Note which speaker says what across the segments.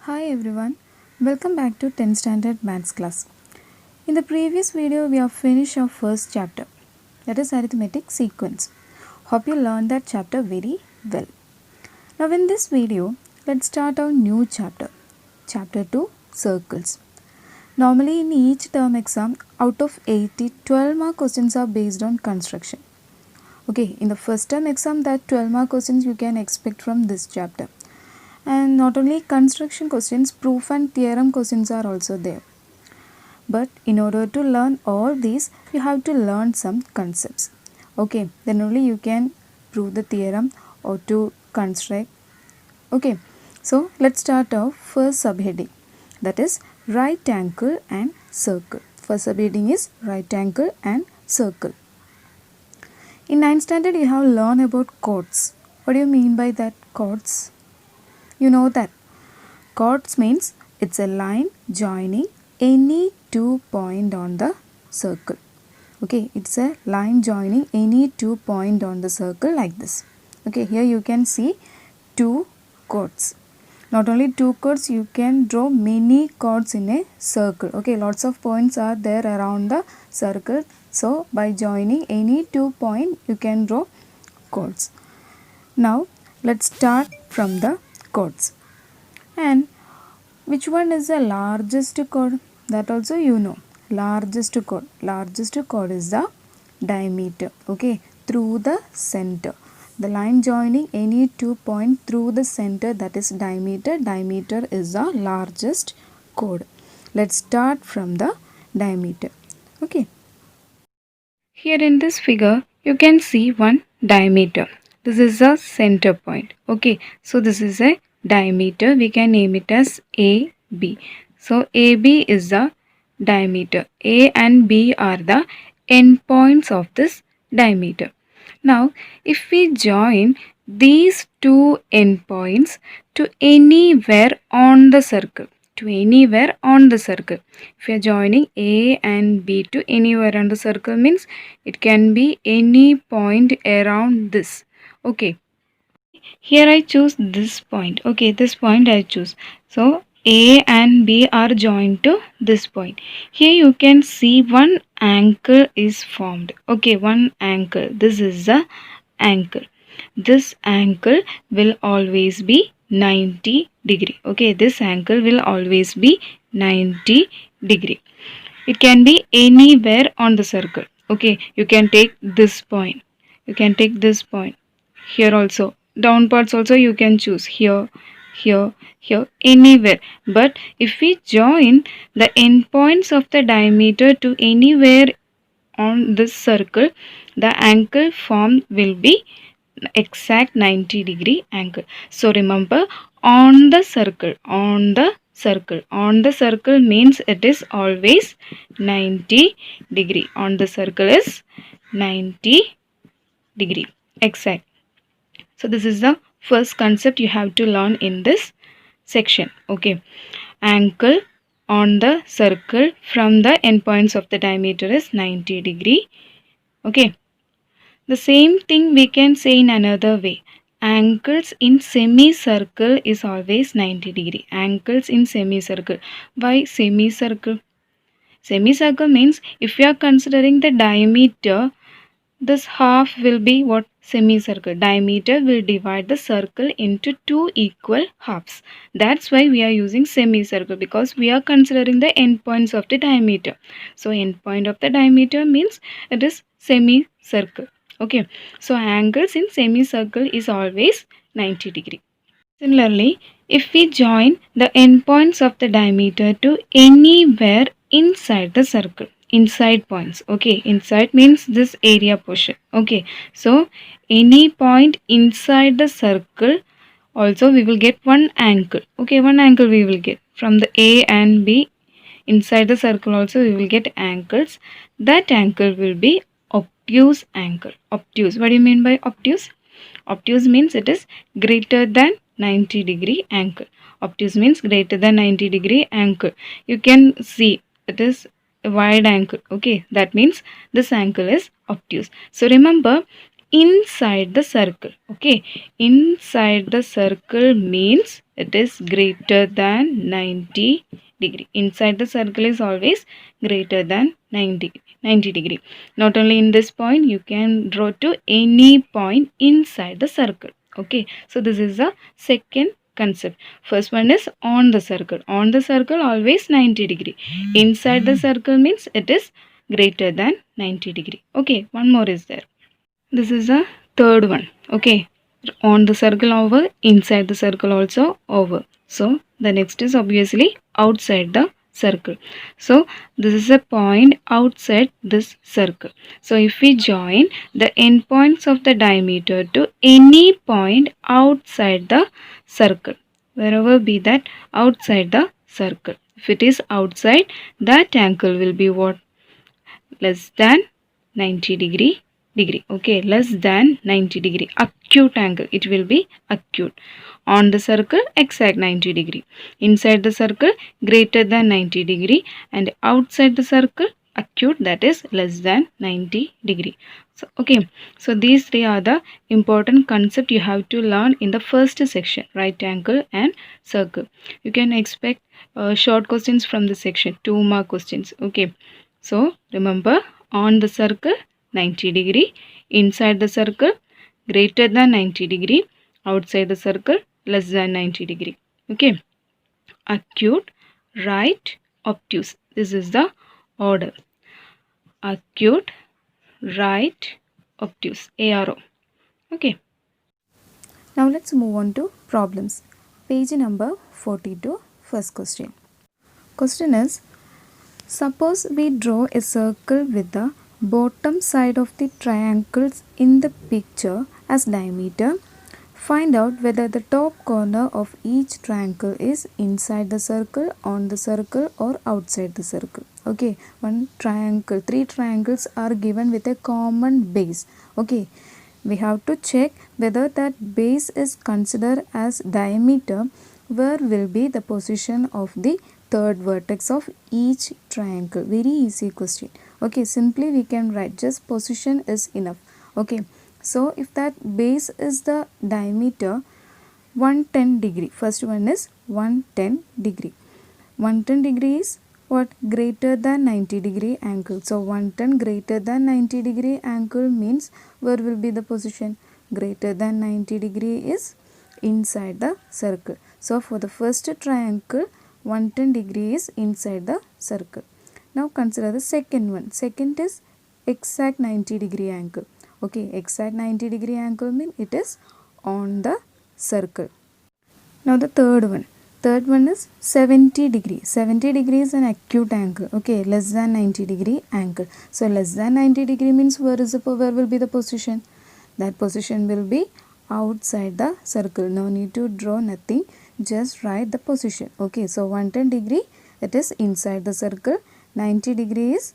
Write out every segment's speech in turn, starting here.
Speaker 1: Hi everyone, welcome back to 10th standard maths class. In the previous video we have finished our first chapter, that is arithmetic sequence. Hope you learned that chapter very well. Now in this video, let's start our new chapter, chapter 2 circles. Normally in each term exam, out of 80, 12 mark questions are based on construction. Okay, in the first term exam that 12 mark questions you can expect from this chapter. And not only construction questions, proof and theorem questions are also there. But in order to learn all these, you have to learn some concepts. Okay, then only you can prove the theorem or to construct. Okay, so let's start our first subheading, that is right angle and circle. First subheading is right angle and circle. In 9th standard, you have learned about chords. What do you mean by that, chords? You know that chords means it's a line joining any two points on the circle. Okay, it's a line joining any 2 points on the circle like this. Okay, here you can see two chords. Not only two chords, you can draw many chords in a circle. Okay, lots of points are there around the circle. So by joining any 2 points, you can draw chords. Now let's start from the chords. And which one is the largest chord? That also you know. Largest chord. Largest chord is the diameter. Okay, through the center. The line joining any 2 points through the center, that is diameter. Diameter is the largest chord. Let's start from the diameter. Okay. Here in this figure, you can see one diameter. This is a center point. Okay, so this is a diameter. We can name it as AB. So AB is the diameter. A and B are the endpoints of this diameter. Now, if we join these two endpoints to anywhere on the circle, if you are joining A and B to anywhere on the circle means it can be any point around this. Okay, here I choose this point. Okay, this point I choose. So A and B are joined to this point. Here you can see one angle is formed. Okay, one angle. This is the angle. This angle will always be 90 degree. Okay, this angle will always be 90 degree. It can be anywhere on the circle. Okay, you can take this point. You can take this point. Here also. Down parts also you can choose. Here, here, here, anywhere. But if we join the endpoints of the diameter to anywhere on this circle, the angle formed will be exact 90 degree angle. So remember, on the circle means it is always 90 degree. On the circle is 90 degree exact. So this is the first concept you have to learn in this section. Okay, angle on the circle from the endpoints of the diameter is 90 degree. Okay, the same thing we can say in another way. Angles in semicircle is always 90 degree. Angles in semicircle. Why semicircle? Semicircle means if you are considering the diameter, this half will be what? Semicircle. Diameter will divide the circle into two equal halves. That's why we are using semicircle, because we are considering the endpoints of the diameter. So endpoint of the diameter means it is semicircle. Okay, so angles in semicircle is always 90 degree. Similarly, if we join the endpoints of the diameter to anywhere inside the circle, inside points, okay, inside means this area portion, okay, so any point inside the circle also we will get one angle, okay, one angle we will get from the A and B. Inside the circle also we will get angles. That angle will be obtuse angle. Obtuse, what do you mean by obtuse? Obtuse means it is greater than 90 degree angle. Obtuse means greater than 90 degree angle. You can see it is a wide angle. Okay, that means this angle is obtuse. So remember, inside the circle. Okay, inside the circle means it is greater than 90 degree. Inside the circle is always greater than 90 degree. Not only in this point, you can draw to any point inside the circle. Okay, so this is the second concept. First one is on the circle. On the circle always 90 degree. Inside the circle means it is greater than 90 degree. Okay, one more is there. This is the third one. Okay, on the circle over, inside the circle also over. So the next is obviously outside the circle. So this is a point outside this circle. So if we join the endpoints of the diameter to any point outside the circle, wherever be that outside the circle, if it is outside, that angle will be what? Less than 90 degree. Okay, less than 90 degree. Acute angle, it will be acute. On the circle, exact 90 degree. Inside the circle, greater than 90 degree, and outside the circle, acute, that is less than 90 degree. So okay, so these three are the important concept you have to learn in the first section, right angle and circle. You can expect short questions from the section, 2-mark questions. Okay, so remember, on the circle 90 degree, inside the circle greater than 90 degree, outside the circle less than 90 degree. Okay, acute, right, obtuse. This is the order. Acute, right, obtuse. ARO. Okay. Now let's move on to problems. Page number 42, first question. Question is, suppose we draw a circle with the bottom side of the triangles in the picture as diameter. Find out whether the top corner of each triangle is inside the circle, on the circle, or outside the circle. Okay, one triangle, 3 triangles are given with a common base. Okay, we have to check whether that base is considered as diameter. Where will be the position of the third vertex of each triangle? Very easy question. Okay, simply we can write just position is enough. Okay, so if that base is the diameter 110 degree, first one is 110 degree. 110 degree is what? Greater than 90 degree angle. So 110 greater than 90 degree angle means where will be the position? Greater than 90 degree is inside the circle. So for the first triangle, 110 degree is inside the circle. Now consider the second one. Second is exact 90 degree angle. Okay, exact 90 degree angle means it is on the circle. Now the third one. Third one is 70 degree. 70 degree is an acute angle. Okay, less than 90 degree angle. So less than 90 degree means where will be the position? That position will be outside the circle. No need to draw nothing. Just write the position. Okay, so 110 degree, it is inside the circle. 90 degree is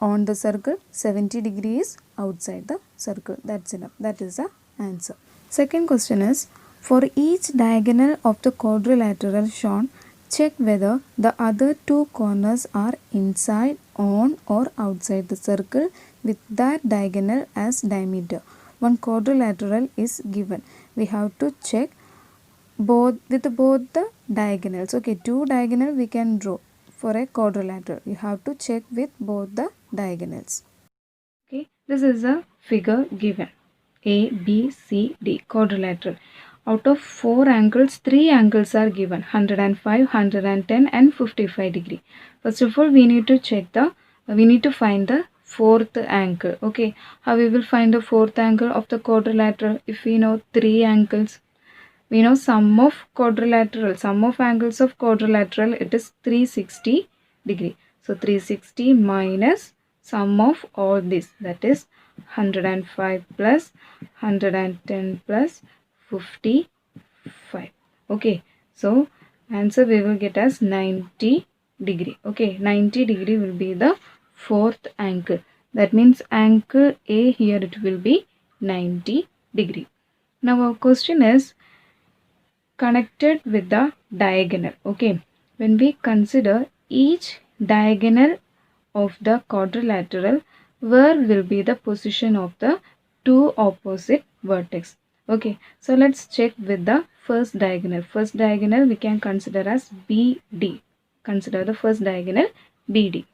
Speaker 1: on the circle. 70 degree is outside the circle. That's enough. That is the answer. Second question is, for each diagonal of the quadrilateral shown, check whether the other two corners are inside, on, or outside the circle with that diagonal as diameter. One quadrilateral is given. We have to check both the diagonals. Okay, 2 diagonal we can draw for a quadrilateral. You have to check with both the diagonals. Okay, this is a figure given. A, B, C, D, quadrilateral. Out of 4 angles, 3 angles are given, 105, 110 and 55 degree. First of all, we need to find the fourth angle. Okay, how we will find the fourth angle of the quadrilateral? If we know 3 angles, we know sum of angles of quadrilateral, it is 360 degree. So 360 minus sum of all this, that is 105 plus 110 plus 55. Okay, so answer we will get as 90 degree. Okay, 90 degree will be the fourth angle. That means angle A here it will be 90 degree. Now our question is connected with the diagonal. Okay, when we consider each diagonal of the quadrilateral, where will be the position of the two opposite vertex. Okay, so let's check with the first diagonal. First diagonal we can consider as BD. Consider the first diagonal BD.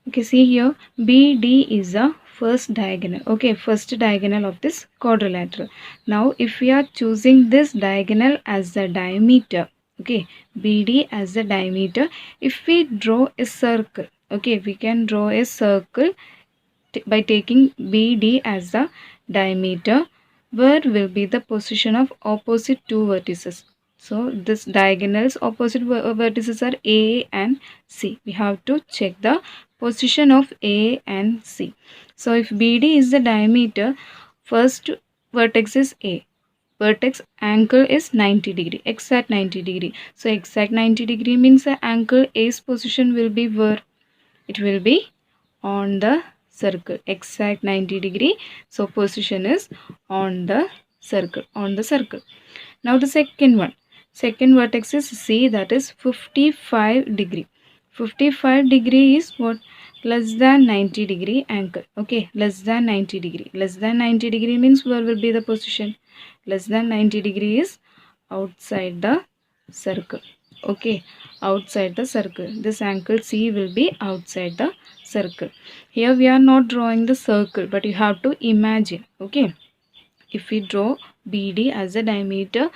Speaker 1: Okay, see here, BD is the first diagonal. Okay, first diagonal of this quadrilateral. Now, if we are choosing this diagonal as the diameter, okay, BD as the diameter, if we draw a circle, okay, we can draw a circle by taking BD as the diameter. Where will be the position of opposite two vertices? So this diagonals opposite vertices are A and C. We have to check the position of A and C. So if BD is the diameter, first vertex is A. Vertex angle is 90 degree, exact 90 degree. So exact 90 degree means the angle A's position will be where? It will be on the circle, exact 90 degree. So position is on the circle, Now the second vertex is C, that is 55 degree. 55 degree is what? Less than 90 degree angle. Okay, less than 90 degree. Less than 90 degree means where will be the position? Less than 90 degree is outside the circle. Okay, outside the circle. This angle C will be outside the circle. Here we are not drawing the circle, but you have to imagine. Okay, if we draw BD as a diameter,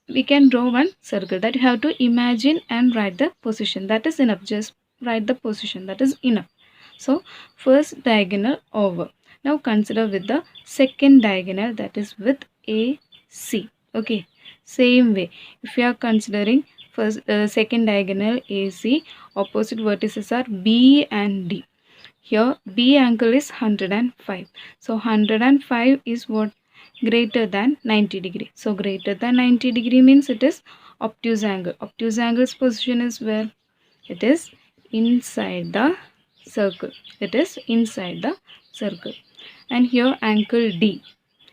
Speaker 1: we can draw one circle. That you have to imagine and write the position. That is enough. Just write the position. That is enough. So first diagonal over. Now consider with the second diagonal, that is with AC. Okay, same way. If we are considering first second diagonal AC, opposite vertices are B and D. Here B angle is 105. So 105 is what? Greater than 90 degree. So greater than 90 degree means it is obtuse angle. Obtuse angle's position is where? It is inside the circle. It is inside the circle. And here angle D.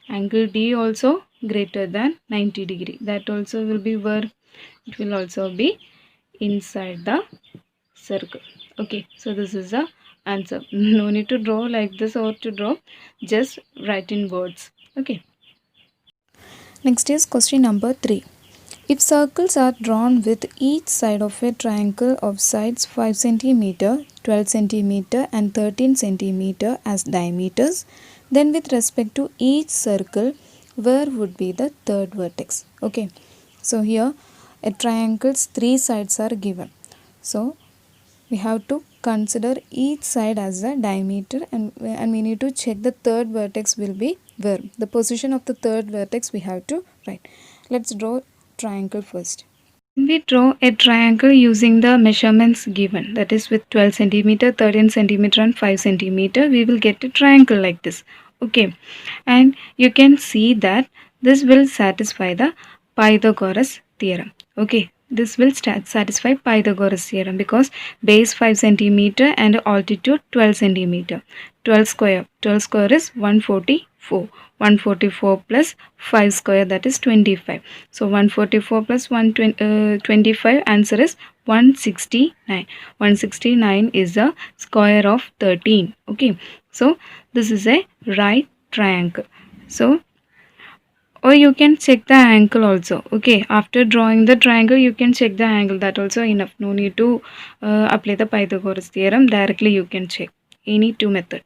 Speaker 1: Angle D also greater than 90 degree. That also will be where? It will also be inside the circle. Okay, so this is the answer. No need to draw like this or to draw. Just write in words. Okay. Next is question number 3. If circles are drawn with each side of a triangle of sides 5 cm, 12 cm and 13 cm as diameters, then with respect to each circle, where would be the third vertex? Okay, so here a triangle's 3 sides are given. So we have to consider each side as a diameter, and we need to check the third vertex will be where. The position of the third vertex we have to write. Let's draw triangle first. We draw a triangle using the measurements given, that is with 12 cm, 13 cm and 5 cm, we will get a triangle like this. Okay, and you can see that this will satisfy the Pythagoras theorem. Okay, this will satisfy Pythagoras theorem because base 5 cm and altitude 12 cm. 12 square is 144. 144 plus 5 square, that is 25. So 144 plus 125, answer is 169. 169 is the square of 13. Okay, so this is a right triangle. So, or you can check the angle also. Okay, after drawing the triangle you can check the angle, that also enough. No need to apply the Pythagoras theorem, directly you can check any two method.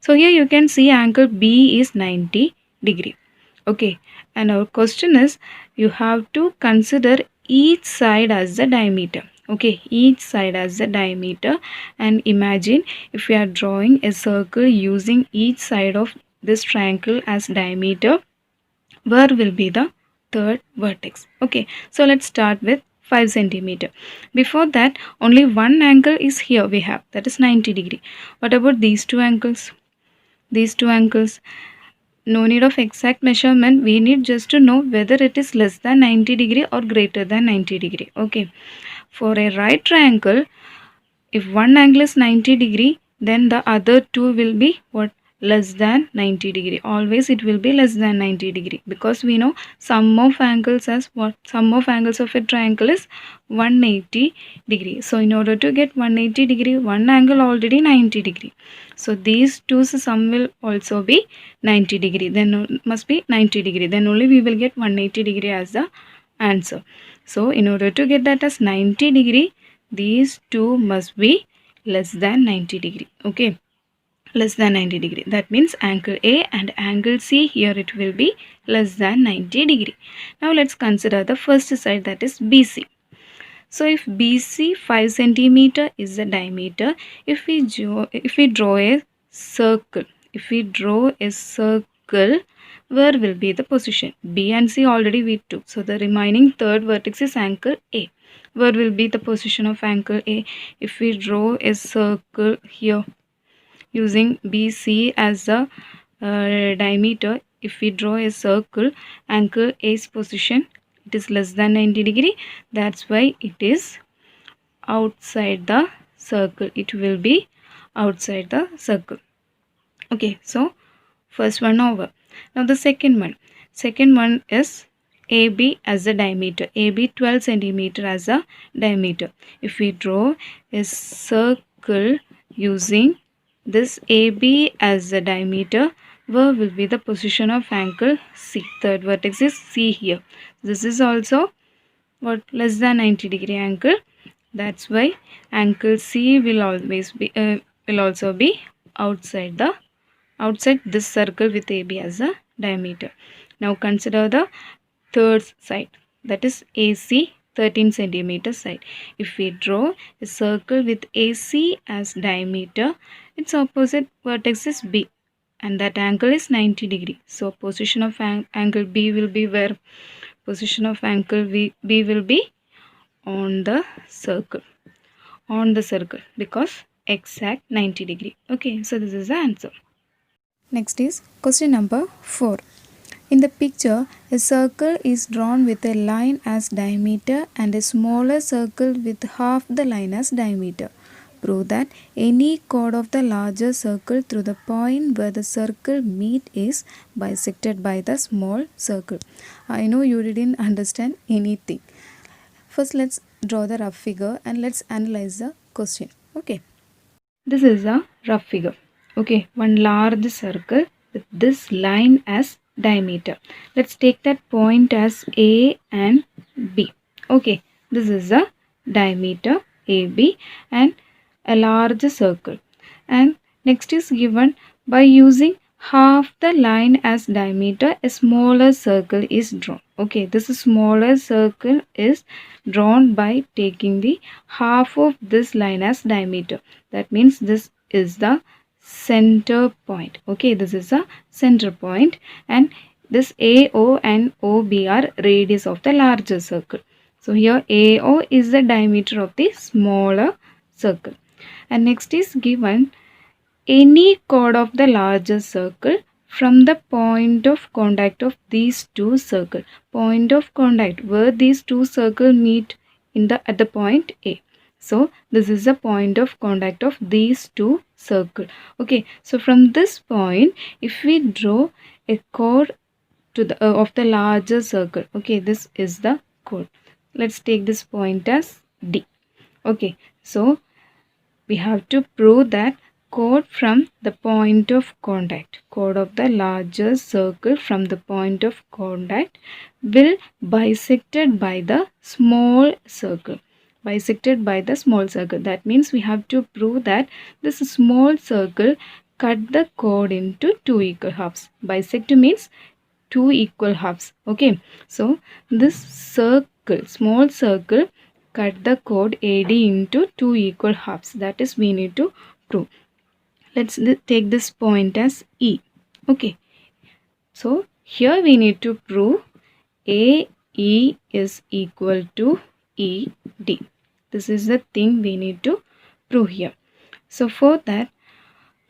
Speaker 1: So here you can see angle B is 90 degree. Okay, and our question is, you have to consider each side as the diameter. Okay, each side as the diameter, and imagine if we are drawing a circle using each side of this triangle as diameter, where will be the third vertex? Okay, so let's start with 5 cm. Before that, only one angle is here we have, that is 90 degree. What about these two angles? These two angles, no need of exact measurement. We need just to know whether it is less than 90 degree or greater than 90 degree. Okay, for a right triangle, if one angle is 90 degree, then the other two will be what? less than 90 degree. Always it will be less than 90 degree, because we know sum of angles as what? Sum of angles of a triangle is 180 degree. So in order to get 180 degree, one angle already 90 degree. So these two's sum will also be 90 degree. Then must be 90 degree. Then only we will get 180 degree as the answer. So in order to get that as 90 degree, these two must be less than 90 degree. Okay, less than 90 degree. That means angle A and angle C, here it will be less than 90 degree. Now let's consider the first side, that is BC. So if BC 5 centimeter is the diameter, if we draw a circle, where will be the position? B and C already we took. So the remaining third vertex is angle A. Where will be the position of angle A? If we draw a circle here using BC as the diameter, if we draw a circle, angle A's position, it is less than 90 degree. That's why it is outside the circle. It will be outside the circle. Okay, so first one over. Now the second one is AB as a diameter. AB 12 centimeter as a diameter. If we draw a circle using this AB as the diameter, where will be the position of angle C? Third vertex is C here. This is also what? Less than 90 degree angle. That's why angle C will always be will also be outside this circle with AB as a diameter. Now consider the third side, that is AC 13 centimeter side. If we draw a circle with AC as diameter, its opposite vertex is B and that angle is 90 degree. So position of angle B will be where? Position of angle B will be on the circle, because exact 90 degree. Okay, so this is the answer. Next is question number 4. In the picture, a circle is drawn with a line as diameter and a smaller circle with half the line as diameter. Prove that any chord of the larger circle through the point where the circle meet is bisected by the small circle. I know you didn't understand anything. First let's draw the rough figure and let's analyze the question. Okay. This is a rough figure. Okay, one large circle with this line as diameter. Let's take that point as A and B. Okay, this is a diameter AB and a large circle. And next is given by using half the line as diameter, a smaller circle is drawn. Okay, this smaller circle is drawn by taking the half of this line as diameter. That means this is the center point. Okay, this is a center point and this AO and OB are radius of the larger circle. So here AO is the diameter of the smaller circle. And next is given any chord of the larger circle from the point of contact of these two circles. Point of contact where these two circles meet at the point A. So this is the point of contact of these two circles. Okay, so from this point, if we draw a chord to the of the larger circle, okay, this is the chord. Let's take this point as D. Okay, so we have to prove that chord from the point of contact, chord of the larger circle from the point of contact will bisected by the small circle. Bisected by the small circle. That means we have to prove that this small circle cut the chord into two equal halves. Bisect means two equal halves. Okay, so this circle, small circle, cut the chord AD into two equal halves. That is we need to prove. Let's take this point as E. Okay, so here we need to prove AE is equal to ED. This is the thing we need to prove here. So for that,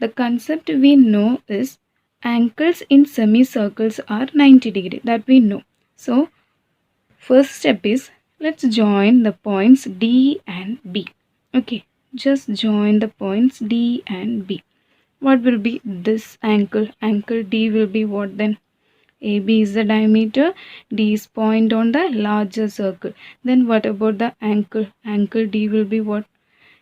Speaker 1: the concept we know is angles in semicircles are 90 degree. That we know. So first step is, let's join the points D and B. Okay, just join the points D and B. What will be this angle? Angle D will be what then? AB is the diameter, D is point on the larger circle. Then what about the angle? Angle D will be what?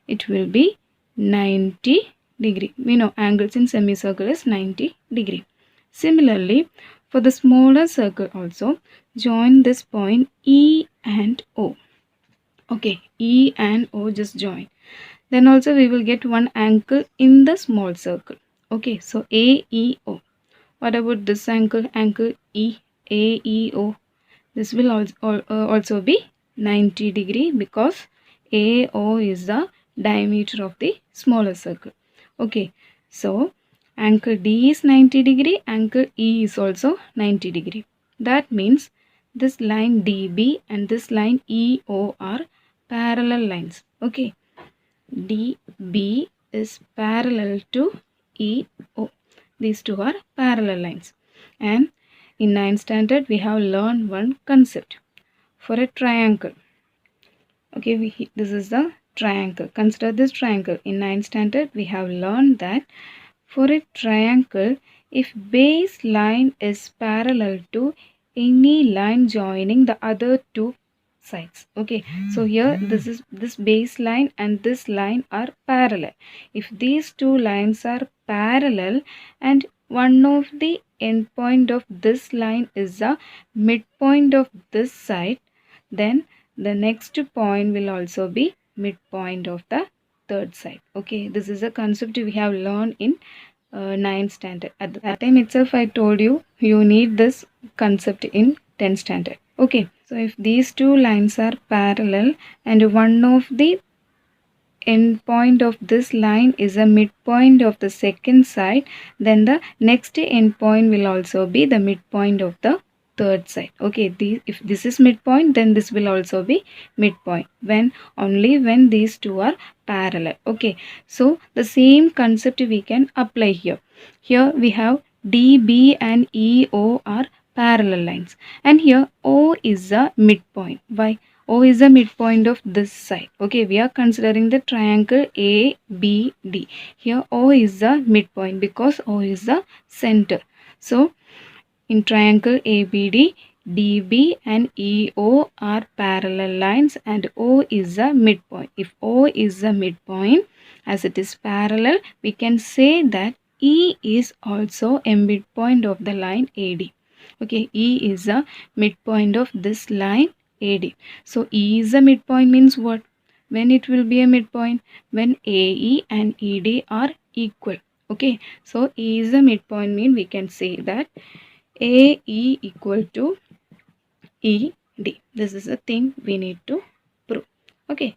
Speaker 1: It will be 90 degree. We know angles in semicircle is 90 degree. Similarly, for the smaller circle also, join this point E and O. Okay, E and O just join. Then also we will get one angle in the small circle. Okay, so AEO. What about this angle? Angle E, AEO. This will also be 90 degree because AO is the diameter of the smaller circle. Okay, so angle D is 90 degree, angle E is also 90 degree. That means this line DB and this line EO are parallel lines. Okay, DB is parallel to EO. These two are parallel lines. And in 9th standard, we have learned one concept for a triangle. Okay, this is the triangle. Consider this triangle. In 9th standard, we have learned that for a triangle, if base line is parallel to any line joining the other two sides. Okay, so here this base line and this line are parallel. If these two lines are parallel and one of the endpoint of this line is the midpoint of this side, then the next point will also be midpoint of the third side. Okay, this is a concept we have learned in 9th standard. At that time itself I told you need this concept in 10th standard. Okay, so if these two lines are parallel and one of the end point of this line is a midpoint of the second side, then the next end point will also be the midpoint of the third side. Okay, if this is midpoint, then this will also be midpoint only when these two are parallel. Okay, so the same concept we can apply here. Here we have DB and EO are parallel lines, and here O is a midpoint. Why? O is the midpoint of this side. Okay, we are considering the triangle ABD. Here O is the midpoint because O is the center. So in triangle ABD, DB and EO are parallel lines and O is the midpoint. If O is the midpoint, as it is parallel, we can say that E is also a midpoint of the line AD. Okay, E is the midpoint of this line AD. So E is a midpoint means what? When it will be a midpoint? When AE and ED are equal. Okay, so E is a midpoint mean we can say that AE equal to ED. This is the thing we need to prove. Okay,